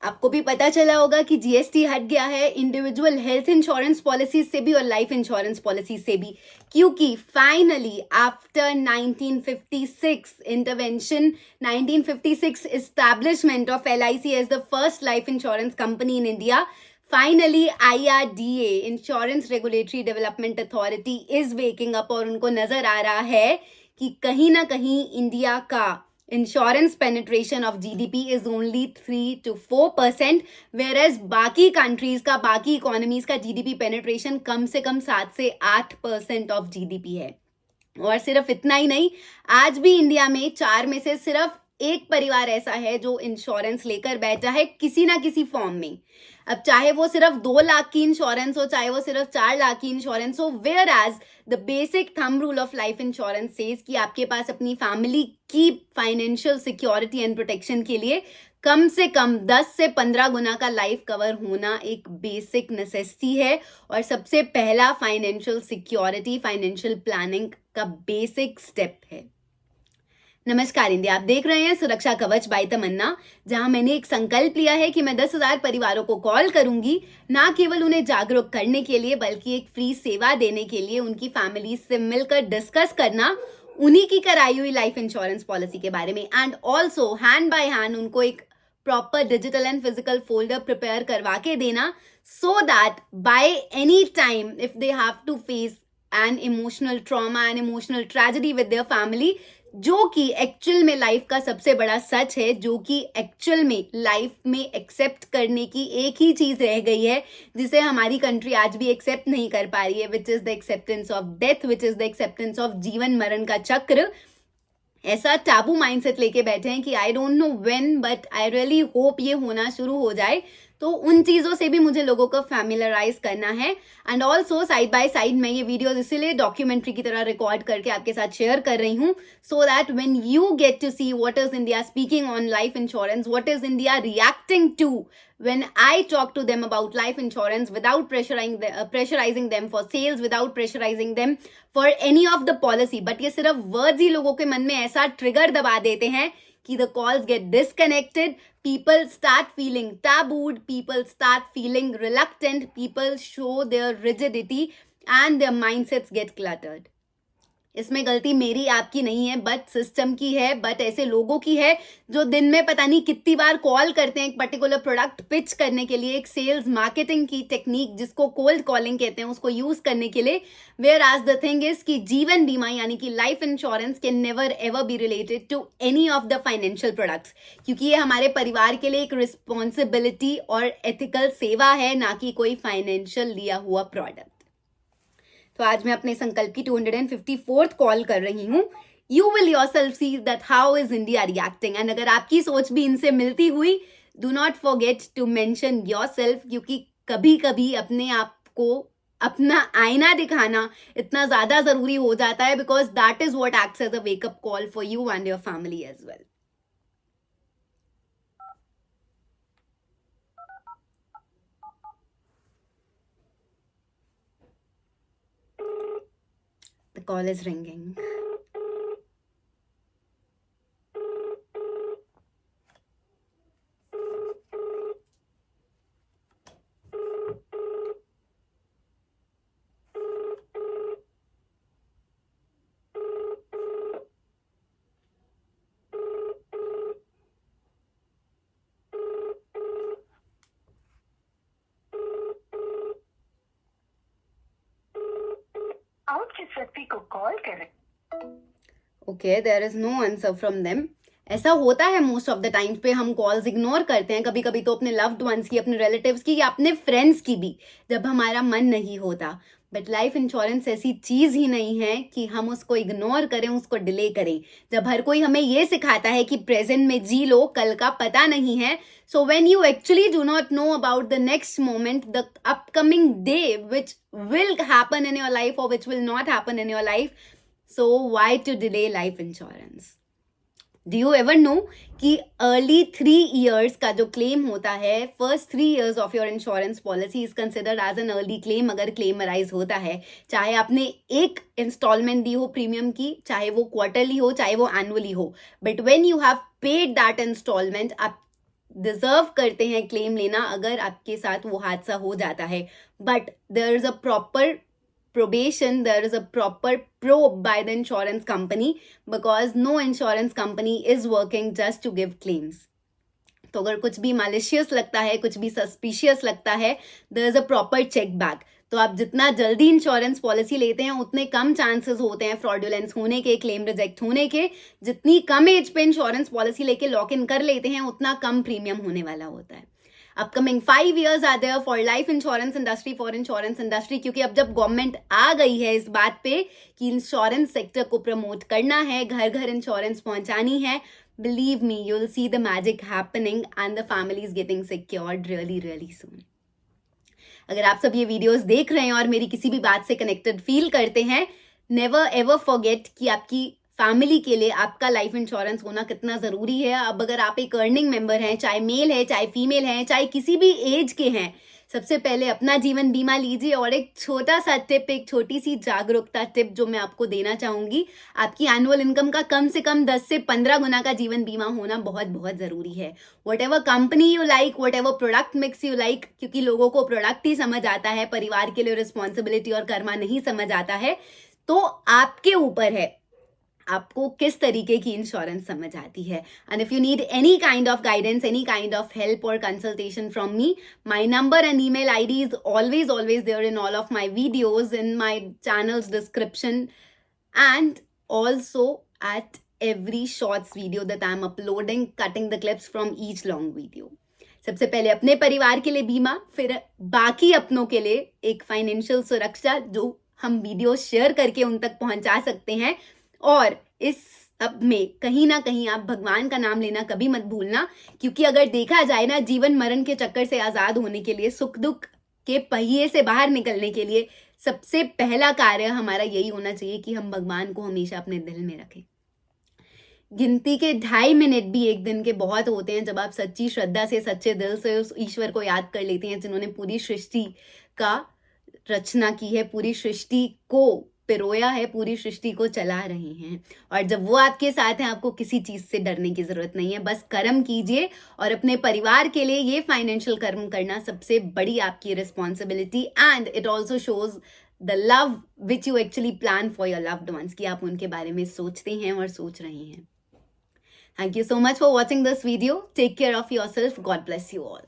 आपको भी पता चला होगा कि जीएसटी हट गया है इंडिविजुअल हेल्थ इंश्योरेंस पॉलिसी से भी और लाइफ इंश्योरेंस पॉलिसी से भी, क्योंकि finally after 1956 intervention, 1956 establishment of LIC as the first life insurance company in India, finally IRDA insurance regulatory development authority is waking up और उनको नजर आ रहा है कि कहीं ना कहीं इंडिया का insurance penetration of GDP is only 3 to 4%, whereas बाकी कंट्रीज का, बाकी इकोनॉमीज का जीडीपी पेनिट्रेशन कम से कम 7 से 8% ऑफ जीडीपी है। और सिर्फ इतना ही नहीं, आज भी इंडिया में 4 में से सिर्फ एक परिवार ऐसा है जो इंश्योरेंस लेकर बैठा है किसी ना किसी फॉर्म में। अब चाहे वो सिर्फ 2 लाख की इंश्योरेंस हो, चाहे वो सिर्फ 4 लाख की इंश्योरेंस हो, where as the basic thumb rule of life insurance says कि आपके पास अपनी फैमिली की फाइनेंशियल सिक्योरिटी एंड प्रोटेक्शन के लिए कम से कम 10 से 15 गुना का लाइफ कवर होना एक बेसिक नेसेसिटी है और सबसे पहला फाइनेंशियल सिक्योरिटी, फाइनेंशियल प्लानिंग का बेसिक स्टेप है। नमस्कार इंडिया, आप देख रहे हैं सुरक्षा कवच बाय तमन्ना, जहां मैंने एक संकल्प लिया है कि मैं 10,000 परिवारों को कॉल करूंगी, ना केवल उन्हें जागरूक करने के लिए बल्कि एक फ्री सेवा देने के लिए, उनकी फैमिली से मिलकर डिस्कस करना उन्हीं की कराई हुई लाइफ इंश्योरेंस पॉलिसी के बारे में, and also hand by hand उनको एक proper digital and physical folder prepare करवा के देना, so that by any time if they have to face an emotional trauma, an emotional tragedy with their family, जो कि एक्चुअल में life का सबसे बड़ा सच है, जो कि एक्चुअल में लाइफ में एक्सेप्ट करने की एक ही चीज रह गई है जिसे हमारी कंट्री आज भी एक्सेप्ट नहीं कर पा रही है, which is the acceptance of death, which is the acceptance of जीवन मरण का चक्र। ऐसा टैबू माइंडसेट लेके बैठे हैं कि I don't know when, but I really hope ये होना शुरू हो जाए। तो उन चीज़ों से भी मुझे लोगों को फैमिलराइज करना है, and also side by side मैं ये वीडियोज इसीलिए डॉक्यूमेंट्री की तरह रिकॉर्ड करके आपके साथ शेयर कर रही हूँ, so that when you get to see what is India speaking on life insurance, what is India reacting to when I talk to them about life insurance without pressurizing them for sales, without pressurizing them for any of the policy, but ये सिर्फ words ही लोगों के मन में ऐसा trigger दबा देते हैं कि the calls get disconnected, people start feeling tabooed, people start feeling reluctant, people show their rigidity and their mindsets get cluttered. इसमें गलती मेरी आपकी नहीं है, बट सिस्टम की है, बट ऐसे लोगों की है जो दिन में पता नहीं कितनी बार कॉल करते हैं एक पर्टिकुलर प्रोडक्ट पिच करने के लिए, एक सेल्स मार्केटिंग की टेक्निक जिसको कोल्ड कॉलिंग कहते हैं उसको यूज करने के लिए, where as the thing is कि जीवन बीमा यानी कि life insurance can never ever be related to any of the financial products, क्योंकि ये हमारे परिवार के लिए एक रिस्पॉन्सिबिलिटी और एथिकल सेवा है, ना कि कोई फाइनेंशियल लिया हुआ प्रोडक्ट। तो आज मैं अपने संकल्प की 254th कॉल कर रही हूँ। You will yourself see that how is India reacting, and अगर आपकी सोच भी इनसे मिलती हुई, do not forget to mention yourself, क्योंकि कभी कभी अपने आप को अपना आईना दिखाना इतना ज्यादा जरूरी हो जाता है, because that is what acts as a wake up call for you and your family as well. The call is ringing. आप जिस व्यक्ति को कॉल करें, okay, there is no answer from them. ऐसा होता है मोस्ट ऑफ द टाइम्स पे, हम कॉल्स इग्नोर करते हैं, कभी कभी तो अपने लव्ड वंस की, अपने रिलेटिव्स की या अपने फ्रेंड्स की भी, जब हमारा मन नहीं होता। बट लाइफ इंश्योरेंस ऐसी चीज ही नहीं है कि हम उसको इग्नोर करें, उसको डिले करें। जब हर कोई हमें ये सिखाता है कि प्रेजेंट में जी लो, कल का पता नहीं है, so when you actually do not know about the next moment, the upcoming day which will happen in your life और which will not happen in your life, so why to delay life insurance? Do you ever know कि early 3 years का जो claim होता है, first 3 years of your insurance policy is considered as an early claim अगर claim arise होता है, चाहे आपने एक installment दी हो प्रीमियम की, चाहे वो quarterly हो, चाहे वो annually हो, but when you have paid that installment, आप डिजर्व करते हैं क्लेम लेना अगर आपके साथ वो हादसा हो जाता है. But there is a proper probation, there is a proper probe by the insurance company because no insurance company is working just to give claims. तो अगर कुछ भी malicious लगता है, कुछ भी suspicious लगता है, there is a proper check back. तो आप जितना जल्दी इंश्योरेंस पॉलिसी लेते हैं उतने कम चांसेस होते हैं फ्रॉडुलेंस होने के, क्लेम रिजेक्ट होने के. जितनी कम एज पे इंश्योरेंस पॉलिसी लेके लॉक इन कर लेते हैं उतना कम प्रीमियम होने वाला होता है. Upcoming 5 years are there for life insurance industry, for insurance industry, क्योंकि अब जब गवर्नमेंट आ गई है इस बात पे कि इंश्योरेंस सेक्टर को प्रमोट करना है, घर घर इंश्योरेंस पहुंचानी है, believe me, you'll see the magic happening and the family is getting secured really really soon. अगर आप सब ये वीडियोस देख रहे हैं और मेरी किसी भी बात से कनेक्टेड फील करते हैं, नेवर एवर फॉरगेट कि आपकी फैमिली के लिए आपका लाइफ इंश्योरेंस होना कितना ज़रूरी है. अब अगर आप एक अर्निंग मेंबर हैं, चाहे मेल है, चाहे फीमेल हैं, चाहे किसी भी एज के हैं, सबसे पहले अपना जीवन बीमा लीजिए. और एक छोटा सा टिप, एक छोटी सी जागरूकता टिप जो मैं आपको देना चाहूँगी, आपकी एनुअल इनकम का कम से कम 10 से 15 गुना का जीवन बीमा होना बहुत बहुत ज़रूरी है. What ever company you like, what ever product mix you like, क्योंकि लोगों को प्रोडक्ट ही समझ आता है, परिवार के लिए रिस्पॉन्सिबिलिटी और कर्मा नहीं समझ आता है. तो आपके ऊपर है आपको किस तरीके की इंश्योरेंस समझ आती है. And if you need any kind of guidance, any kind of help और consultation from me, my number and email ID is always there in all of my videos, in my channel's description, and also at every shorts video that I'm uploading, cutting the clips from each long video. सबसे पहले अपने परिवार के लिए बीमा, फिर बाकी अपनों के लिए एक फाइनेंशियल सुरक्षा जो हम वीडियो शेयर करके उन तक पहुंचा सकते हैं. और इस अब में कहीं ना कहीं आप भगवान का नाम लेना कभी मत भूलना, क्योंकि अगर देखा जाए ना, जीवन मरण के चक्कर से आज़ाद होने के लिए, सुख दुख के पहिए से बाहर निकलने के लिए सबसे पहला कार्य हमारा यही होना चाहिए कि हम भगवान को हमेशा अपने दिल में रखें. गिनती के 2.5 मिनट भी एक दिन के बहुत होते हैं जब आप सच्ची श्रद्धा से, सच्चे दिल से उस ईश्वर को याद कर लेते हैं जिन्होंने पूरी सृष्टि का रचना की है, पूरी सृष्टि को पिरोया है, पूरी सृष्टि को चला रहे हैं. और जब वो आपके साथ हैं, आपको किसी चीज़ से डरने की ज़रूरत नहीं है. बस कर्म कीजिए और अपने परिवार के लिए ये फाइनेंशियल कर्म करना सबसे बड़ी आपकी responsibility. And it also shows the love which you actually plan for your loved ones, कि आप उनके बारे में सोचते हैं और सोच रहे हैं. Thank you so much for watching this video. Take care of yourself. God bless you all.